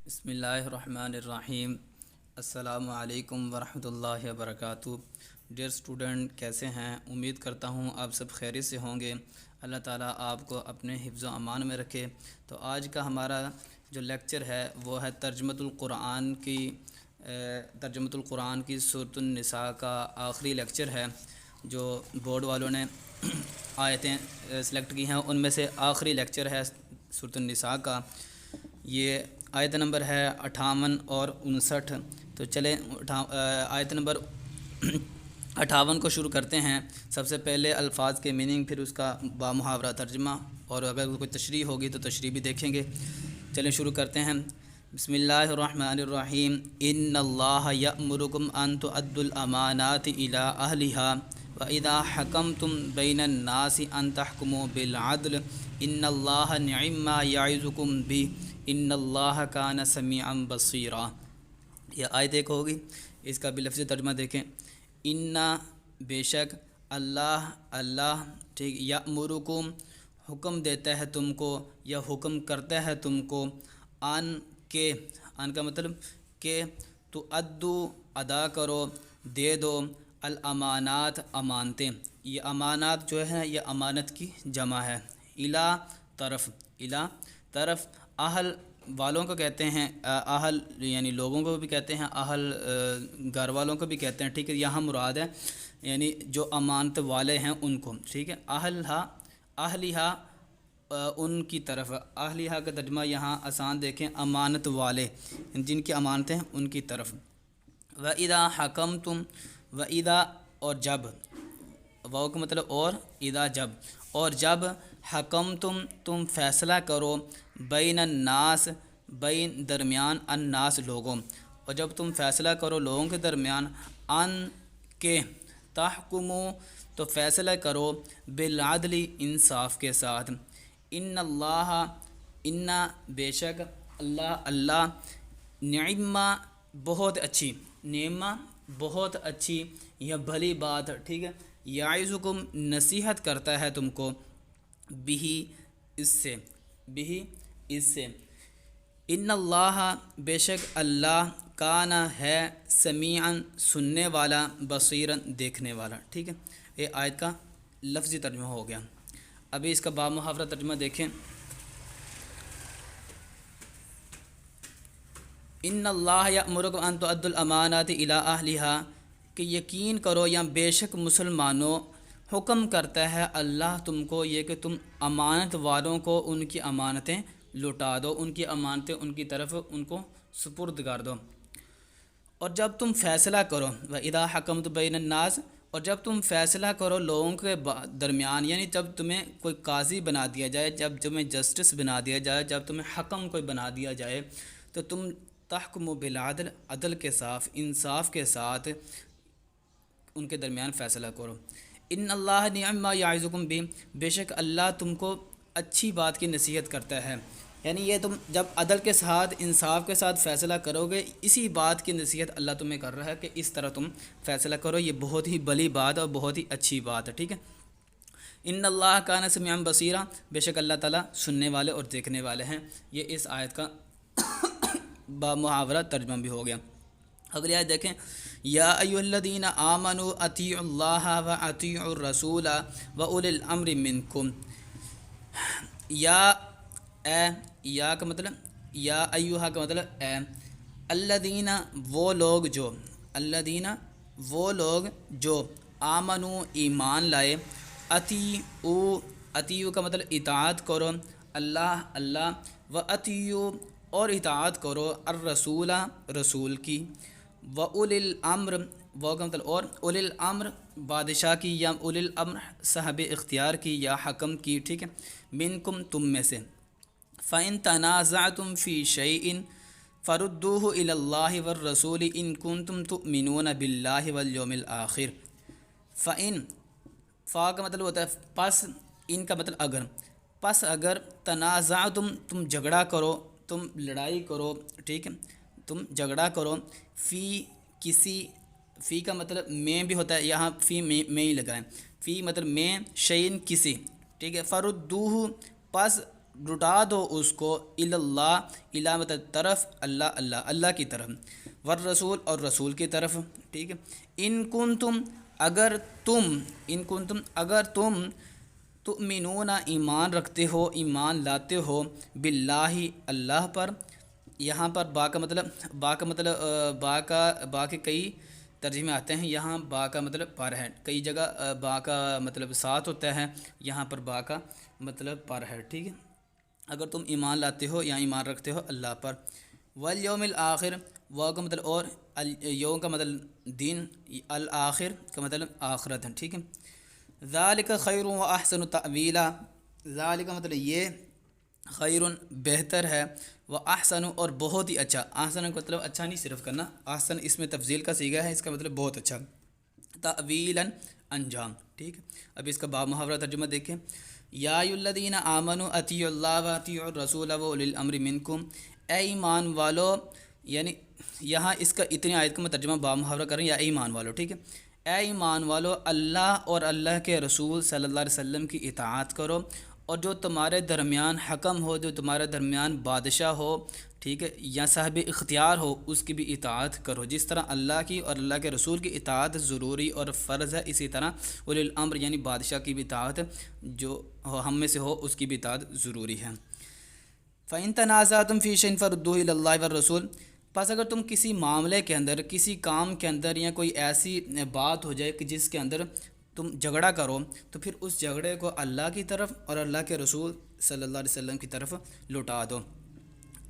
بسم اللہ الرحمن الرحیم۔ السلام علیکم ورحمۃ اللہ وبرکاتہ۔ ڈیئر اسٹوڈنٹ، کیسے ہیں؟ امید کرتا ہوں آپ سب خیریت سے ہوں گے۔ اللہ تعالیٰ آپ کو اپنے حفظ و امان میں رکھے۔ تو آج کا ہمارا جو لیکچر ہے وہ ہے ترجمۃ القرآن کی سورۃ النساء کا آخری لیکچر ہے، جو بورڈ والوں نے آیتیں سلیکٹ کی ہیں ان میں سے آخری لیکچر ہے سورۃ النساء کا۔ یہ آیت نمبر ہے 58 اور 59۔ تو چلیں آیت نمبر 58 کو شروع کرتے ہیں۔ سب سے پہلے الفاظ کے میننگ، پھر اس کا بامحاورہ ترجمہ، اور اگر کوئی تشریح ہوگی تو تشریح بھی دیکھیں گے۔ چلیں شروع کرتے ہیں۔ بسم اللہ الرحمن الرحیم۔ ان اللہ یأمرکم ان تؤدوا الامانات الی اہلہا وَإِذَا حَكَمْتُمْ بَيْنَ النَّاسِ أَن تَحْكُمُوا بِالْعَدْلِ إِنَّ اللَّهَ نِعِمَّا يَعِظُكُمْ بِهِ إِنَّ اللَّهَ كَانَ سَمِيعًا بَصِيرًا۔ یہ آیت ایک ہوگی، اس کا بھی لفظی ترجمہ دیکھیں۔ اِنَّ بے شک، اللہ ٹھیک، یأمرکم حکم دیتا ہے تم کو، یا حکم کرتا ہے تم کو، ان کا مطلب کہ تؤدو ادا کرو، دے دو، الامانات امانتیں۔ یہ امانات جو ہے یہ امانت کی جمع ہے۔ الی طرف اہل والوں کو کہتے ہیں، اہل یعنی لوگوں کو بھی کہتے ہیں، اہل گھر والوں کو بھی کہتے ہیں، ٹھیک ہے۔ یہاں مراد ہے یعنی جو امانت والے ہیں ان کو، ٹھیک ہے۔ اہلیہا ان کی طرف، اہلیہا کا ترجمہ یہاں آسان دیکھیں، امانت والے جن کی امانتیں ہیں ان کی طرف۔ وَإِذَا حَكَمْتُمْ، وَإِذَا اور جب، واو کا مطلب اور، اذا جب، اور جب حکمتم تم فیصلہ کرو، بین الناس بین درمیان، الناس لوگوں، اور جب تم فیصلہ کرو لوگوں کے درمیان، ان کے تحکمو تو فیصلہ کرو، بالعدل انصاف کے ساتھ، ان بے شک اللہ نعمہ بہت اچھی، نعمہ بہت اچھی یا بھلی بات، ٹھیک ہے، یعظکم نصیحت کرتا ہے تم کو، بھی اس سے، ان اللہ بے شک اللہ کان ہے، سمیعاً سننے والا، بصیراً دیکھنے والا، ٹھیک ہے۔ یہ آیت کا لفظی ترجمہ ہو گیا۔ ابھی اس کا بامحاورہ ترجمہ دیکھیں۔ ان اللہ یأمرکم ان تؤدوا الامانات الی اہلہا، کہ یقین کرو یا بے شک مسلمانوں حکم کرتا ہے اللہ تم کو یہ کہ تم امانت والوں کو ان کی امانتیں لوٹا دو، ان کی امانتیں ان کی طرف ان کو سپرد کر دو۔ اور جب تم فیصلہ کرو، وَإِذَا حَكَمْتُ بَيْنَ النَّاسِ، اور جب تم فیصلہ کرو لوگوں کے درمیان، یعنی جب تمہیں کوئی قاضی بنا دیا جائے، جب تمہیں جسٹس بنا دیا جائے، جب تمہیں حکم کوئی بنا دیا جائے، تو تم تحکموا بالعدل، عدل کے ساتھ، انصاف کے ساتھ ان کے درمیان فیصلہ کرو۔ ان اللہ نعم یعظکم بھی، بے شک اللہ تم کو اچھی بات کی نصیحت کرتا ہے، یعنی یہ تم جب عدل کے ساتھ، انصاف کے ساتھ فیصلہ کرو گے، اسی بات کی نصیحت اللہ تمہیں کر رہا ہے کہ اس طرح تم فیصلہ کرو، یہ بہت ہی بڑی بات اور بہت ہی اچھی بات ہے، ٹھیک ہے۔ ان اللہ کان سمیعا بصیرا، بے شک اللہ تعالیٰ سننے والے اور دیکھنے والے ہیں۔ یہ اس آیت کا بامحاورہ ترجمہ بھی ہو گیا۔ اگلی آیت دیکھیں۔ یا ایھا الذین آمنوا اطیعوا اللہ واطیعوا الرسول واولی الامر منکم۔ یا کا مطلب، یا ایھا کا مطلب اے، الذین وہ لوگ جو آمنوا ایمان لائے، اطیعوا کا مطلب اطاعت کرو، اللہ و اطیعوا اور اطاعت کرو، الرسول رسول کی، و اولی الامر وہ کا مطلب اور، اولی الامر بادشاہ کی، یا اولی الامر صاحب اختیار کی یا حکم کی، ٹھیک ہے، منکم تم میں سے۔ فَإِن تَنَازَعْتُمْ فِي شَيْءٍ فَرُدُّوهُ إِلَى اللَّهِ وَالرَّسُولِ إِن كُنتُمْ تُؤْمِنُونَ بِاللَّهِ وَالْيَوْمِ الْآخِرِ۔ فا کا مطلب ہوتا ہے پس، ان کا مطلب اگر، پس اگر، تنازعتم تم جھگڑا کرو، تم لڑائی کرو، ٹھیک ہے، تم جھگڑا کرو، فی کا مطلب میں بھی ہوتا ہے، یہاں فی میں ہی لگائیں، فی مطلب میں، شیئن کسی، ٹھیک ہے، فردوہ پس لٹا دو اس کو اللہ علامت طرف اللہ کی طرف، والرسول اور رسول کی طرف، ٹھیک ہے۔ ان کنتم اگر تم تؤمنون ایمان رکھتے ہو، ایمان لاتے ہو، باللہ اللہ پر۔ یہاں پر با کا مطلب با کے کئی ترجمے آتے ہیں، یہاں با کا مطلب پر ہے، کئی جگہ با کا مطلب ساتھ ہوتا ہے، یہاں پر با کا مطلب پر ہے، ٹھیک ہے۔ اگر تم ایمان لاتے ہو یا ایمان رکھتے ہو اللہ پر، والیوم الآخر، واو کا مطلب اور، یوم کا مطلب دن، الآخر کا مطلب آخرت ہے، ٹھیک ہے۔ ذالک خیر و احسن تأویلا، ذالک کا مطلب یہ، خیر بہتر ہے، و احسن اور بہت ہی اچھا، احسن کا مطلب اچھا نہیں صرف کرنا، احسن اس میں تفضیل کا صیغہ ہے، اس کا مطلب بہت اچھا، تأویلا انجام، ٹھیک ہے۔ اب اس کا باب محاورہ ترجمہ دیکھیں، یا ایھا الذین آمنوا اطیعوا اللہ و اطیعوا الرسول و اولی الامر منکم، اے ایمان والو، یعنی یہاں اس کا اتنی آیت کا میں ترجمہ باب محاورہ کر رہے ہیں، یا ایمان والو، ٹھیک ہے۔ اے ایمان والو، اللہ اور اللہ کے رسول صلی اللہ علیہ وسلم کی اطاعت کرو، اور جو تمہارے درمیان حکم ہو، جو تمہارے درمیان بادشاہ ہو، ٹھیک ہے، یا صاحب اختیار ہو، اس کی بھی اطاعت کرو۔ جس طرح اللہ کی اور اللہ کے رسول کی اطاعت ضروری اور فرض ہے، اسی طرح اولی الامر یعنی بادشاہ کی بھی اطاعت جو ہم میں سے ہو، اس کی بھی اطاعت ضروری ہے۔ فَإِن تَنَازَعْتُمْ فِي شَيْءٍ فَرُدُّوهُ إِلَى اللَّهِ وَالرَّسُولِ، پس اگر تم کسی معاملے کے اندر، کسی کام کے اندر، یا کوئی ایسی بات ہو جائے کہ جس کے اندر تم جھگڑا کرو، تو پھر اس جھگڑے کو اللہ کی طرف اور اللہ کے رسول صلی اللہ علیہ وسلم کی طرف لوٹا دو۔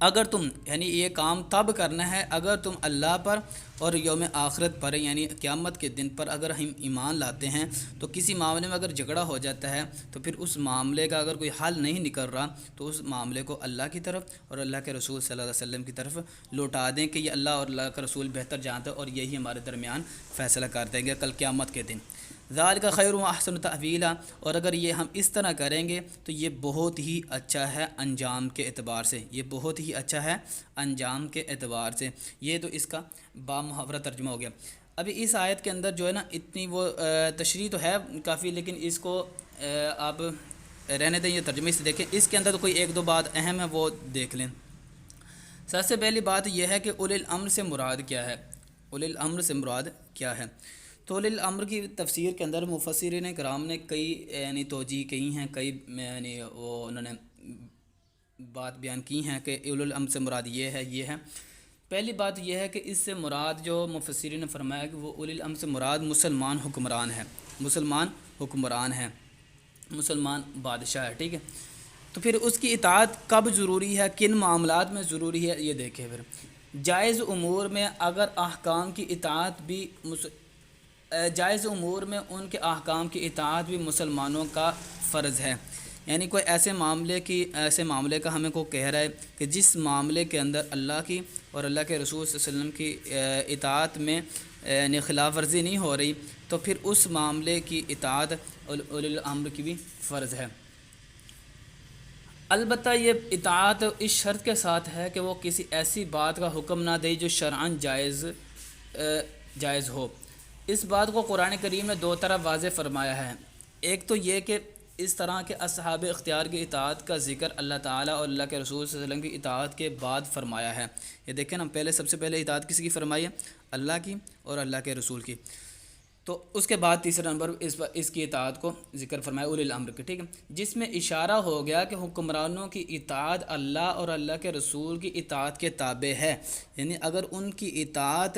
اگر تم، یعنی یہ کام تب کرنا ہے اگر تم اللہ پر اور یوم آخرت پر، یعنی قیامت کے دن پر اگر ہم ایمان لاتے ہیں، تو کسی معاملے میں اگر جھگڑا ہو جاتا ہے تو پھر اس معاملے کا اگر کوئی حل نہیں نکل رہا تو اس معاملے کو اللہ کی طرف اور اللہ کے رسول صلی اللہ علیہ وسلم کی طرف لوٹا دیں کہ یہ اللہ اور اللہ کا رسول بہتر جانتا ہے اور یہی ہمارے درمیان فیصلہ کر دیں گے کل قیامت کے دن۔ ذالک خیر و احسن تأویلا، اور اگر یہ ہم اس طرح کریں گے تو یہ بہت ہی اچھا ہے انجام کے اعتبار سے، یہ بہت ہی اچھا ہے انجام کے اعتبار سے۔ یہ تو اس کا با محاورہ ترجمہ ہو گیا۔ ابھی اس آیت کے اندر جو ہے نا اتنی وہ تشریح تو ہے کافی، لیکن اس کو آپ رہنے دیں، یہ ترجمے سے دیکھیں، اس کے اندر تو کوئی ایک دو بات اہم ہے وہ دیکھ لیں۔ سب سے پہلی بات یہ ہے کہ اولی الامر سے مراد کیا ہے، اولی الامر سے مراد کیا ہے۔ تو اولی الامر کی تفسیر کے اندر مفسرین کرام نے کئی یعنی توجیہ کی ہیں، کئی یعنی وہ انہوں نے بات بیان کی ہیں کہ اولی الامر سے مراد یہ ہے۔ پہلی بات یہ ہے کہ اس سے مراد جو مفسرین نے فرمایا کہ وہ اولی الامر سے مراد مسلمان حکمران ہے، مسلمان حکمران ہے، مسلمان بادشاہ ہے، ٹھیک ہے۔ تو پھر اس کی اطاعت کب ضروری ہے، کن معاملات میں ضروری ہے، یہ دیکھیں۔ پھر جائز امور میں اگر احکام کی اطاعت بھی جائز امور میں ان کے احکام کی اطاعت بھی مسلمانوں کا فرض ہے، یعنی کوئی ایسے معاملے کا ہمیں کو کہہ رہا ہے کہ جس معاملے کے اندر اللہ کی اور اللہ کے رسول صلی اللہ علیہ وسلم کی اطاعت میں یعنی خلاف ورزی نہیں ہو رہی، تو پھر اس معاملے کی اطاعت اولی الامر کی بھی فرض ہے۔ البتہ یہ اطاعت اس شرط کے ساتھ ہے کہ وہ کسی ایسی بات کا حکم نہ دے جو شرعاً جائز ہو۔ اس بات کو قرآن کریم نے دو طرح واضح فرمایا ہے۔ ایک تو یہ کہ اس طرح کے اصحاب اختیار کی اطاعت کا ذکر اللہ تعالیٰ اور اللہ کے رسول صلی اللہ علیہ وسلم کی اطاعت کے بعد فرمایا ہے۔ یہ دیکھیں نا، سب سے پہلے اطاعت کسی کی فرمائی ہے؟ اللہ کی اور اللہ کے رسول کی، تو اس کے بعد تیسرا نمبر اس کی اطاعت کو ذکر فرمایا اولی الامر کی، ٹھیک ہے، جس میں اشارہ ہو گیا کہ حکمرانوں کی اطاعت اللہ اور اللہ کے رسول کی اطاعت کے تابع ہے، یعنی اگر ان کی اطاعت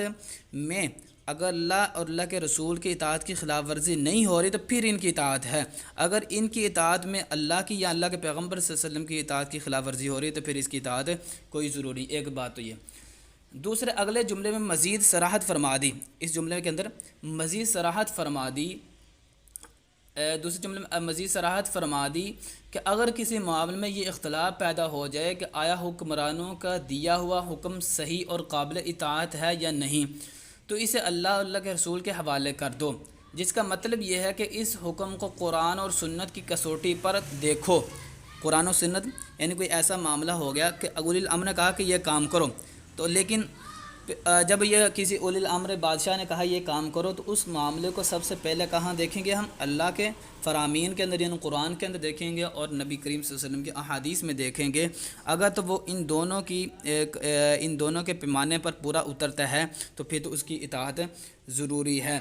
میں اگر اللہ اور اللہ کے رسول کی اطاعت کی خلاف ورزی نہیں ہو رہی تو پھر ان کی اطاعت ہے، اگر ان کی اطاعت میں اللہ کی یا اللہ کے پیغمبر صلی اللہ علیہ وسلم کی اطاعت کی خلاف ورزی ہو رہی ہے تو پھر اس کی اطاعت کوئی ضروری، ایک بات تو یہ۔ دوسرے اگلے جملے میں مزید صراحت فرما دی، اس جملے کے اندر مزید صراحت فرما دی، دوسرے جملے میں مزید صراحت فرما دی کہ اگر کسی معاملے میں یہ اختلاف پیدا ہو جائے کہ آیا حکمرانوں کا دیا ہوا حکم صحیح اور قابل اطاعت ہے یا نہیں، تو اسے اللہ اور اللہ کے رسول کے حوالے کر دو، جس کا مطلب یہ ہے کہ اس حکم کو قرآن اور سنت کی کسوٹی پر دیکھو۔ قرآن و سنت یعنی کوئی ایسا معاملہ ہو گیا کہ اولی الامر نے کہا کہ یہ کام کرو، تو لیکن جب یہ کسی اولی الامر بادشاہ نے کہا یہ کام کرو تو اس معاملے کو سب سے پہلے کہاں دیکھیں گے ہم؟ اللہ کے فرامین کے اندر، یعنی قرآن کے اندر دیکھیں گے اور نبی کریم صلی اللہ علیہ وسلم کی احادیث میں دیکھیں گے۔ اگر تو وہ ان دونوں کے پیمانے پر پورا اترتا ہے تو پھر تو اس کی اطاعت ضروری ہے۔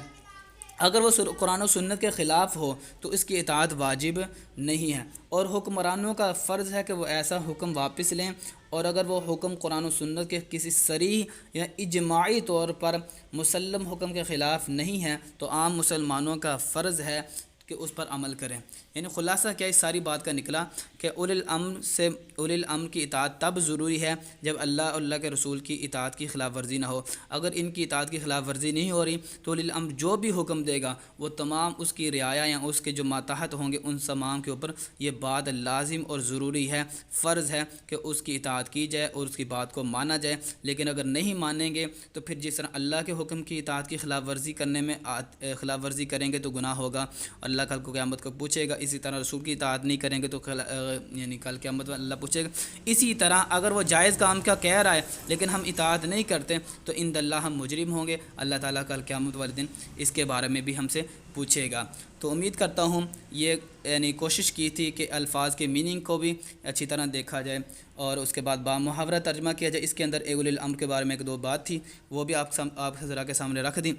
اگر وہ قرآن و سنت کے خلاف ہو تو اس کی اطاعت واجب نہیں ہے، اور حکمرانوں کا فرض ہے کہ وہ ایسا حکم واپس لیں، اور اگر وہ حکم قرآن و سنت کے کسی صریح یا اجماعی طور پر مسلم حکم کے خلاف نہیں ہے تو عام مسلمانوں کا فرض ہے کہ اس پر عمل کریں۔ یعنی خلاصہ کیا اس ساری بات کا نکلا کہ اولی الامر کی اطاعت تب ضروری ہے جب اللہ اور اللہ کے رسول کی اطاعت کی خلاف ورزی نہ ہو۔ اگر ان کی اطاعت کی خلاف ورزی نہیں ہو رہی تو اولی الامر جو بھی حکم دے گا وہ تمام اس کی رعایا یا اس کے جو ماتحت ہوں گے ان تمام کے اوپر یہ بات لازم اور ضروری ہے، فرض ہے کہ اس کی اطاعت کی جائے اور اس کی بات کو مانا جائے۔ لیکن اگر نہیں مانیں گے تو پھر جس طرح اللہ کے حکم کی اطاعت کی خلاف ورزی کریں گے تو گناہ ہوگا، اللہ کل کو قیامت کو پوچھے گا۔ اسی طرح رسول کی اطاعت نہیں کریں گے تو یعنی کل قیامت میں اللہ پوچھے گا۔ اسی طرح اگر وہ جائز کام کا کہہ رہا ہے لیکن ہم اطاعت نہیں کرتے تو عند اللہ ہم مجرم ہوں گے، اللہ تعالیٰ کل قیامت والے دن اس کے بارے میں بھی ہم سے پوچھے گا۔ تو امید کرتا ہوں یہ یعنی کوشش کی تھی کہ الفاظ کے میننگ کو بھی اچھی طرح دیکھا جائے اور اس کے بعد محاورہ ترجمہ کیا جائے۔ اس کے اندر اولی الامر کے بارے میں ایک دو بات تھی وہ بھی آپ ذرا کے سامنے رکھ دیں۔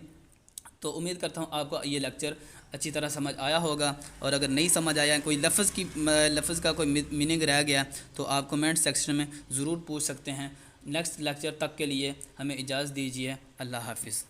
تو امید کرتا ہوں آپ کو یہ لیکچر اچھی طرح سمجھ آیا ہوگا، اور اگر نہیں سمجھ آیا کوئی لفظ کا کوئی میننگ رہ گیا تو آپ کمنٹ سیکشن میں ضرور پوچھ سکتے ہیں۔ نیکسٹ لیکچر تک کے لیے ہمیں اجازت دیجیے۔ اللہ حافظ۔